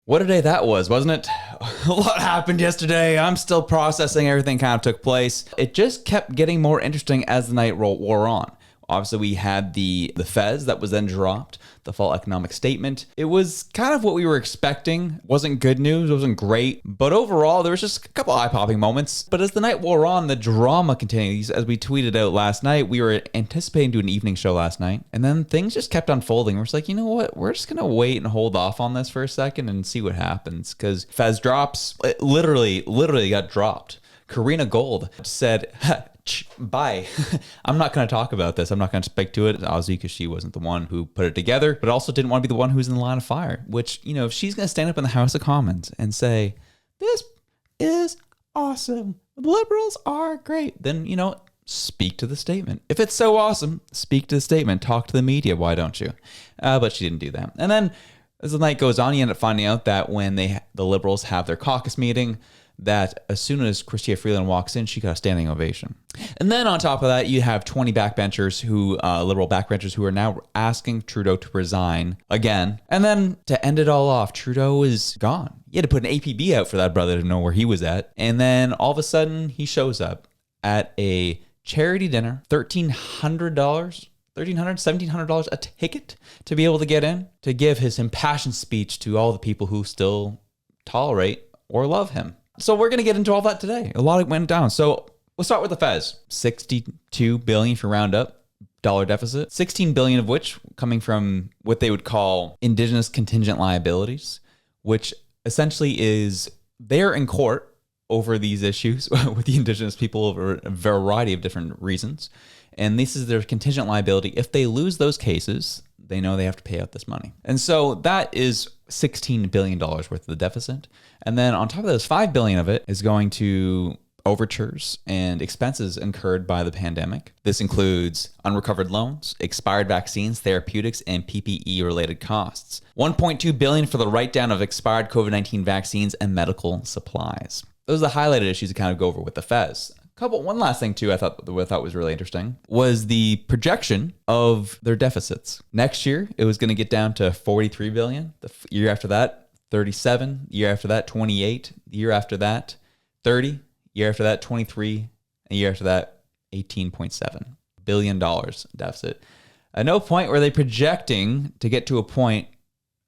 What a day that was, wasn't it? A lot happened yesterday. I'm still processing everything kind of took place. It just kept getting more interesting as the night wore on. Obviously, we had the Fez that was then dropped, the fall economic statement. It was kind of what we were expecting. Wasn't good news, wasn't great. But overall, there was just a couple eye-popping moments. But as the night wore on, the drama continues. As we tweeted out last night, we were anticipating doing an evening show last night. And then things just kept unfolding. We're just like, you know what? We're just going to wait and hold off on this for a second and see what happens. Because Fez drops, it literally got dropped. Karina Gold said, bye. I'm not going to talk about this. I'm not going to speak to it, obviously, because she wasn't the one who put it together, but also didn't want to be the one who's in the line of fire, which, you know, if she's going to stand up in the House of Commons and say, this is awesome, the Liberals are great, then, you know, speak to the statement. If it's so awesome, speak to the statement. Talk to the media. Why don't you? But she didn't do that. And then as the night goes on, you end up finding out that when the Liberals have their caucus meeting, that as soon as Chrystia Freeland walks in, she got a standing ovation. And then on top of that, you have 20 backbenchers liberal backbenchers who are now asking Trudeau to resign again. And then to end it all off, Trudeau is gone. You had to put an APB out for that brother to know where he was at. And then all of a sudden, he shows up at a charity dinner, $1,300, $1,700 a ticket to be able to get in, to give his impassioned speech to all the people who still tolerate or love him. So we're going to get into all that today. A lot went down. So we'll start with the Fez. $62 billion if you round up, dollar deficit. $16 billion of which coming from what they would call Indigenous contingent liabilities, which essentially is they're in court over these issues with the Indigenous people over a variety of different reasons. And this is their contingent liability. If they lose those cases, they know they have to pay out this money. And so that is $16 billion worth of the deficit. And then on top of those, $5 billion of it is going to overtures and expenses incurred by the pandemic. This includes unrecovered loans, expired vaccines, therapeutics, and PPE related costs. $1.2 billion for the write-down of expired COVID-19 vaccines and medical supplies. Those are the highlighted issues to kind of go over with the Fez. One last thing too, I thought was really interesting was the projection of their deficits. Next year, it was going to get down to 43 billion. The year after that, 37. The year after that, 28. The year after that, 30. The year after that, 23. And the year after that, $18.7 billion deficit. At no point were they projecting to get to a point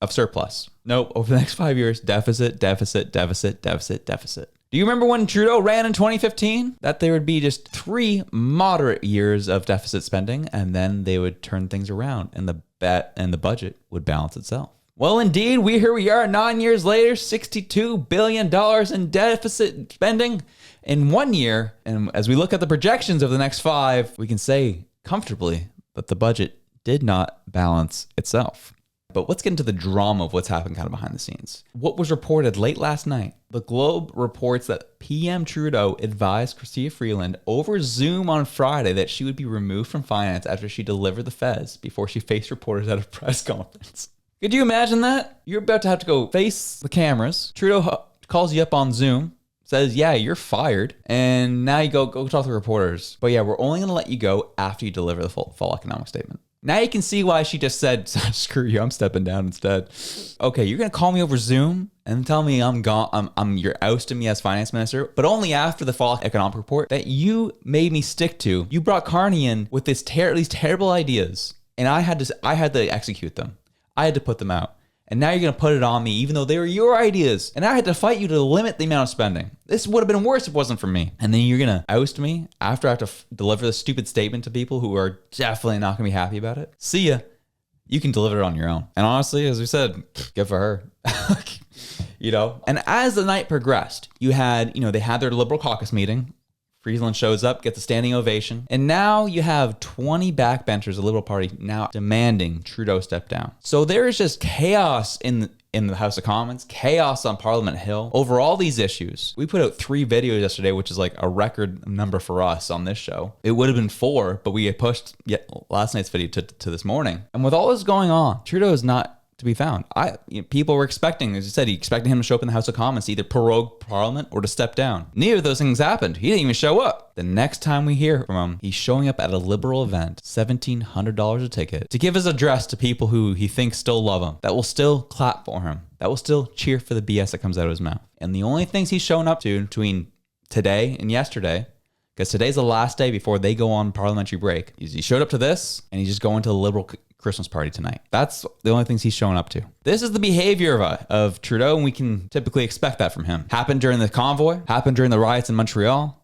of surplus. Nope. Over the next 5 years, deficit, deficit, deficit, deficit, deficit. Do you remember when Trudeau ran in 2015? That there would be just 3 moderate years of deficit spending, and then they would turn things around, and the budget would balance itself. Well, indeed, here we are 9 years later, $62 billion in deficit spending in 1 year. And as we look at the projections of the next 5, we can say comfortably that the budget did not balance itself. But let's get into the drama of what's happened kind of behind the scenes. What was reported late last night? The Globe reports that PM Trudeau advised Chrystia Freeland over Zoom on Friday that she would be removed from finance after she delivered the Fez before she faced reporters at a press conference. Could you imagine that? You're about to have to go face the cameras. Trudeau calls you up on Zoom, says, yeah, you're fired. And now you go talk to reporters. But yeah, we're only going to let you go after you deliver the fall economic statement. Now you can see why she just said, screw you, I'm stepping down instead. Okay, you're going to call me over Zoom and tell me I'm gone, you're ousting me as finance minister, but only after the fall economic report that you made me stick to. You brought Carney in with these terrible ideas, and I had to execute them. I had to put them out. And now you're going to put it on me, even though they were your ideas. And I had to fight you to limit the amount of spending. This would have been worse if it wasn't for me. And then you're going to oust me after I have to deliver this stupid statement to people who are definitely not going to be happy about it. See ya. You can deliver it on your own. And honestly, as we said, good for her. And as the night progressed, they had their Liberal caucus meeting. Freeland shows up, gets a standing ovation. And now you have 20 backbenchers, the Liberal Party, now demanding Trudeau step down. So there is just chaos in the House of Commons, chaos on Parliament Hill over all these issues. We put out 3 videos yesterday, which is like a record number for us on this show. It would have been 4, but we had pushed last night's video to this morning. And with all this going on, Trudeau is not to be found. People were expecting, as you said, expecting him to show up in the House of Commons to either prorogue Parliament or to step down. Neither of those things happened. He didn't even show up. The next time we hear from him, he's showing up at a Liberal event, $1,700 a ticket, to give his address to people who he thinks still love him, that will still clap for him, that will still cheer for the BS that comes out of his mouth. And the only things he's shown up to between today and yesterday, because today's the last day before they go on parliamentary break, he showed up to this and he's just going to the Liberal Christmas party tonight. That's the only things he's showing up to. This is the behavior of Trudeau, and we can typically expect that from him. Happened during the convoy, happened during the riots in Montreal,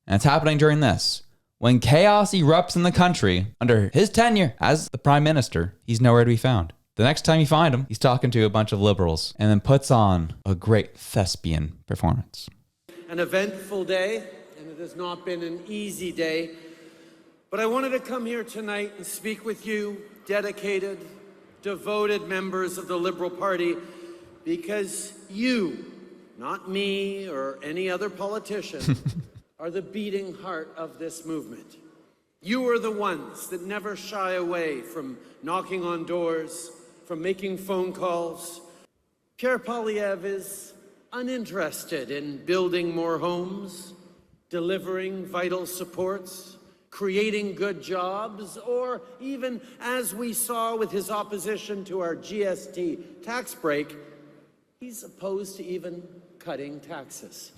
and it's happening during this. When chaos erupts in the country under his tenure as the prime minister, he's nowhere to be found. The next time you find him, he's talking to a bunch of liberals and then puts on a great thespian performance. An eventful day, and it has not been an easy day, but I wanted to come here tonight and speak with you, dedicated, devoted members of the Liberal Party, because you, not me or any other politician, are the beating heart of this movement. You are the ones that never shy away from knocking on doors, from making phone calls. Pierre Poilievre is uninterested in building more homes, delivering vital supports, creating good jobs, or even, as we saw with his opposition to our GST tax break, he's opposed to even cutting taxes.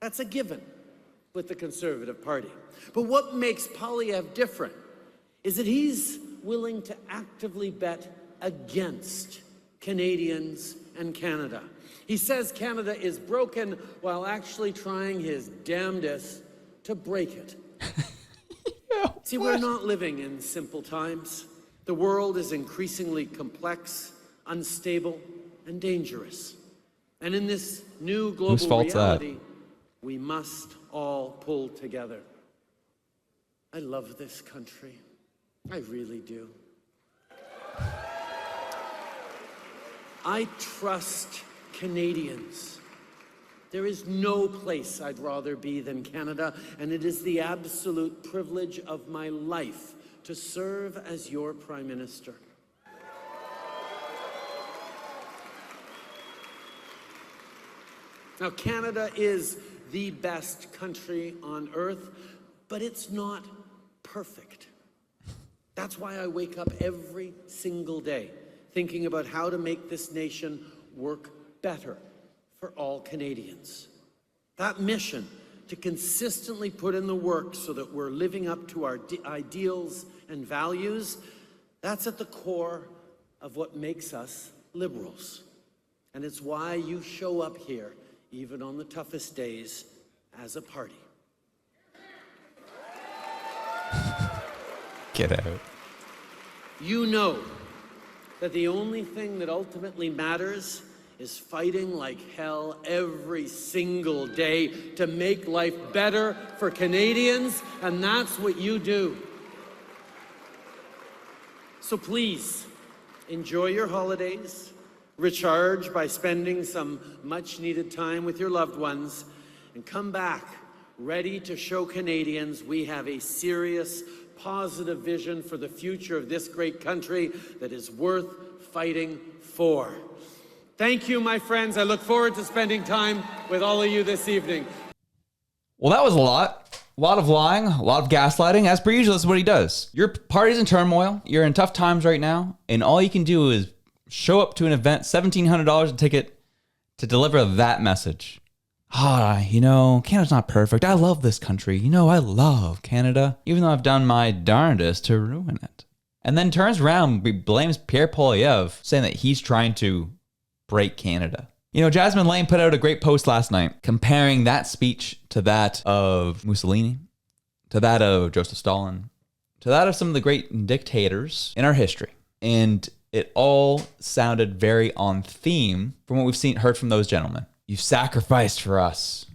That's a given with the Conservative Party. But what makes Poilievre different is that he's willing to actively bet against Canadians and Canada. He says Canada is broken while actually trying his damnedest to break it. See, we're not living in simple times. The world is increasingly complex, unstable, and dangerous. And in this new global reality, we must all pull together. I love this country. I really do. I trust Canadians. There is no place I'd rather be than Canada, and it is the absolute privilege of my life to serve as your Prime Minister. Now, Canada is the best country on earth, but it's not perfect. That's why I wake up every single day thinking about how to make this nation work better for all Canadians. That mission to consistently put in the work so that we're living up to our ideals and values, that's at the core of what makes us Liberals. And it's why you show up here, even on the toughest days, as a party. Get out. You know that the only thing that ultimately matters is fighting like hell every single day to make life better for Canadians, and that's what you do. So please, enjoy your holidays, recharge by spending some much-needed time with your loved ones, and come back ready to show Canadians we have a serious, positive vision for the future of this great country that is worth fighting for. Thank you, my friends. I look forward to spending time with all of you this evening. Well, that was a lot. A lot of lying, a lot of gaslighting. As per usual, this is what he does. Your party's in turmoil. You're in tough times right now. And all you can do is show up to an event, $1,700 a ticket, to deliver that message. Canada's not perfect. I love this country. I love Canada, even though I've done my darndest to ruin it. And then turns around, blames Pierre Poilievre, saying that he's trying to break Canada. Jasmine Lane put out a great post last night comparing that speech to that of Mussolini, to that of Joseph Stalin, to that of some of the great dictators in our history. And it all sounded very on theme from what we've heard from those gentlemen. You sacrificed for us.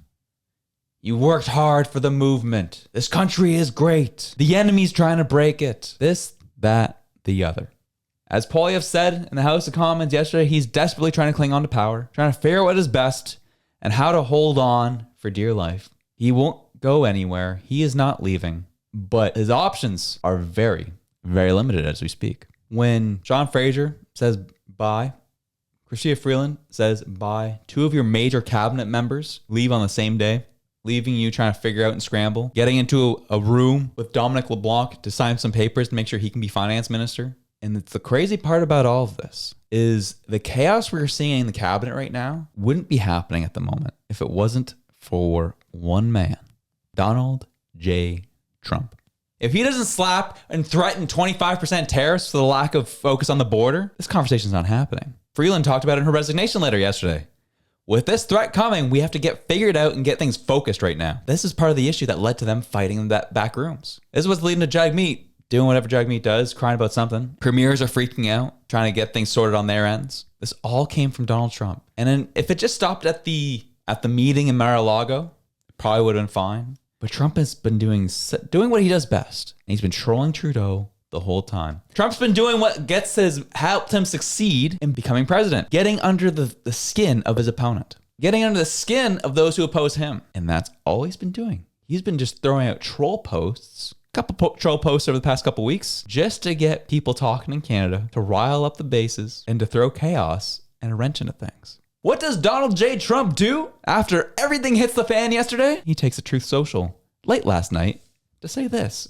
You worked hard for the movement. This country is great. The enemy's trying to break it. This, that, the other. As Poilievre said in the House of Commons yesterday, he's desperately trying to cling on to power, trying to figure out what is best and how to hold on for dear life. He won't go anywhere. He is not leaving, but his options are very, very limited as we speak. When John Fraser says bye, Chrystia Freeland says bye, two of your major cabinet members leave on the same day, leaving you trying to figure out and scramble, getting into a room with Dominic LeBlanc to sign some papers to make sure he can be finance minister. And it's the crazy part about all of this is the chaos we're seeing in the cabinet right now wouldn't be happening at the moment if it wasn't for one man, Donald J. Trump. If he doesn't slap and threaten 25% tariffs for the lack of focus on the border, this conversation's not happening. Freeland talked about it in her resignation letter yesterday. With this threat coming, we have to get figured out and get things focused right now. This is part of the issue that led to them fighting in that back rooms. This is what's leading to Jagmeet doing whatever Jagmeet does, crying about something. Premiers are freaking out, trying to get things sorted on their ends. This all came from Donald Trump. And then if it just stopped at the meeting in Mar-a-Lago, it probably would have been fine. But Trump has been doing what he does best. And he's been trolling Trudeau the whole time. Trump's been doing what helped him succeed in becoming president, getting under the skin of his opponent, getting under the skin of those who oppose him. And that's all he's been doing. He's been just throwing out troll posts, a couple troll posts over the past couple weeks, just to get people talking in Canada, to rile up the bases, and to throw chaos and a wrench into things. What does Donald J. Trump do after everything hits the fan yesterday? He takes a Truth Social late last night to say this.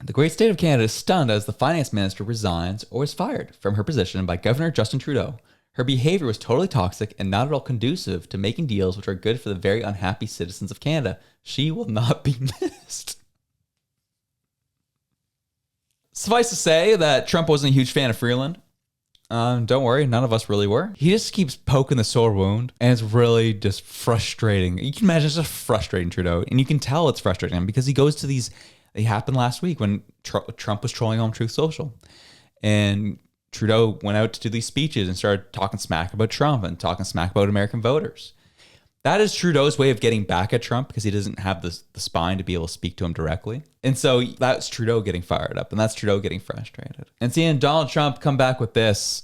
The great state of Canada is stunned as the finance minister resigns or is fired from her position by Governor Justin Trudeau. Her behavior was totally toxic and not at all conducive to making deals which are good for the very unhappy citizens of Canada. She will not be missed. Suffice to say that Trump wasn't a huge fan of Freeland. Don't worry, none of us really were. He just keeps poking the sore wound, and it's really just frustrating. You can imagine it's just frustrating Trudeau, and you can tell it's frustrating him because he goes to these. They happened last week when Trump was trolling on Truth Social, and Trudeau went out to do these speeches and started talking smack about Trump and talking smack about American voters. That is Trudeau's way of getting back at Trump because he doesn't have the spine to be able to speak to him directly. And so that's Trudeau getting fired up, and that's Trudeau getting frustrated. And seeing Donald Trump come back with this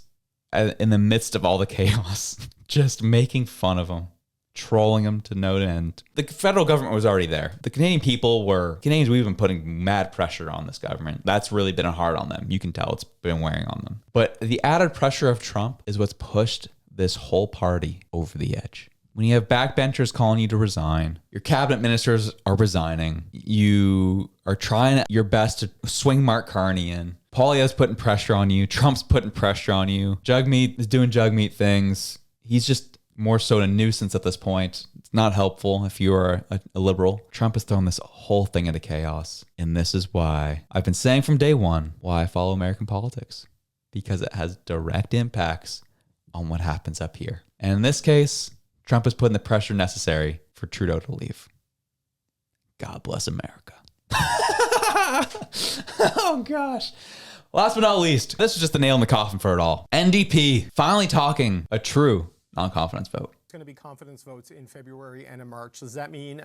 in the midst of all the chaos, just making fun of him, trolling him to no end. The federal government was already there. The Canadians, we've been putting mad pressure on this government. That's really been hard on them. You can tell it's been wearing on them. But the added pressure of Trump is what's pushed this whole party over the edge. When you have backbenchers calling you to resign, your cabinet ministers are resigning, you are trying your best to swing Mark Carney in. Poilievre's putting pressure on you. Trump's putting pressure on you. Jagmeet is doing Jagmeet things. He's just more so a nuisance at this point. It's not helpful if you are a liberal. Trump has thrown this whole thing into chaos. And this is why I've been saying from day one why I follow American politics. Because it has direct impacts on what happens up here. And in this case, Trump is putting the pressure necessary for Trudeau to leave. God bless America. Oh, gosh. Last but not least, this is just the nail in the coffin for it all. NDP finally talking a true non-confidence vote. It's going to be confidence votes in February and in March. Does that mean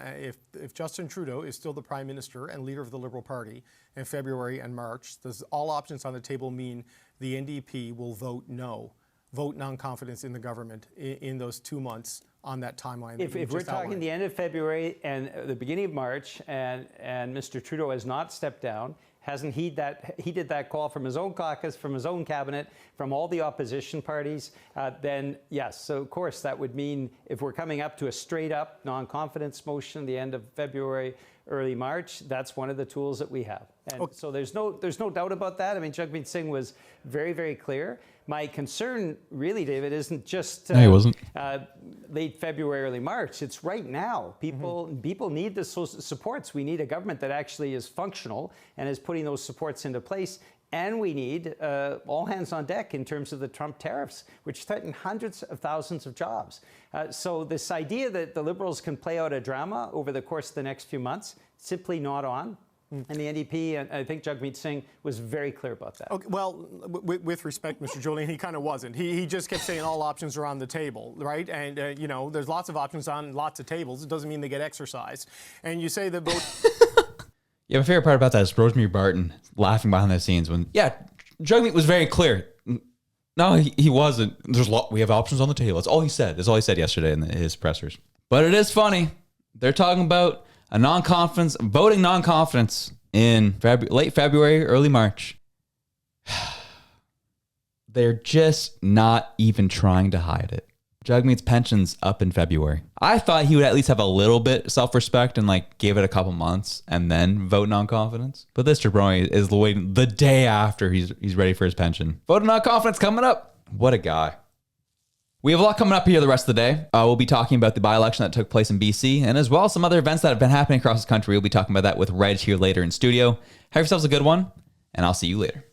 if Justin Trudeau is still the Prime Minister and leader of the Liberal Party in February and March, does all options on the table mean the NDP will vote no? Vote non-confidence in the government in those 2 months on that timeline? If we're talking the end of February and the beginning of March, and Mr. Trudeau has not stepped down, hasn't heeded that call from his own caucus, from his own cabinet, from all the opposition parties, then yes. So of course that would mean if we're coming up to a straight up non-confidence motion the end of February, early March, that's one of the tools that we have. And so there's no doubt about that. I mean, Jagmeet Singh was very, very clear. My concern, really, David, isn't just no, he wasn't. Late February, early March. It's right now. People need the supports. We need a government that actually is functional and is putting those supports into place. And we need all hands on deck in terms of the Trump tariffs, which threaten hundreds of thousands of jobs. So this idea that the Liberals can play out a drama over the course of the next few months, simply not on. And the NDP, and I think Jagmeet Singh was very clear about that. Okay, well, with respect, Mr. Julian, he kind of wasn't. He just kept saying all options are on the table, right? And, you know, there's lots of options on lots of tables. It doesn't mean they get exercised. And you say that both... Yeah, my favorite part about that is Rosemary Barton laughing behind the scenes when, Jagmeet was very clear. No, he wasn't. We have options on the table. That's all he said. That's all he said yesterday in his pressers. But it is funny. They're talking about voting non-confidence in late February, early March. They're just not even trying to hide it. Jagmeet's pension's up in February. I thought he would at least have a little bit self-respect and give it a couple months and then vote non-confidence. But this jabroni is waiting the day after he's ready for his pension. Vote non-confidence coming up. What a guy. We have a lot coming up here the rest of the day. We'll be talking about the by-election that took place in BC, and as well as some other events that have been happening across the country. We'll be talking about that with Reg here later in studio. Have yourselves a good one, and I'll see you later.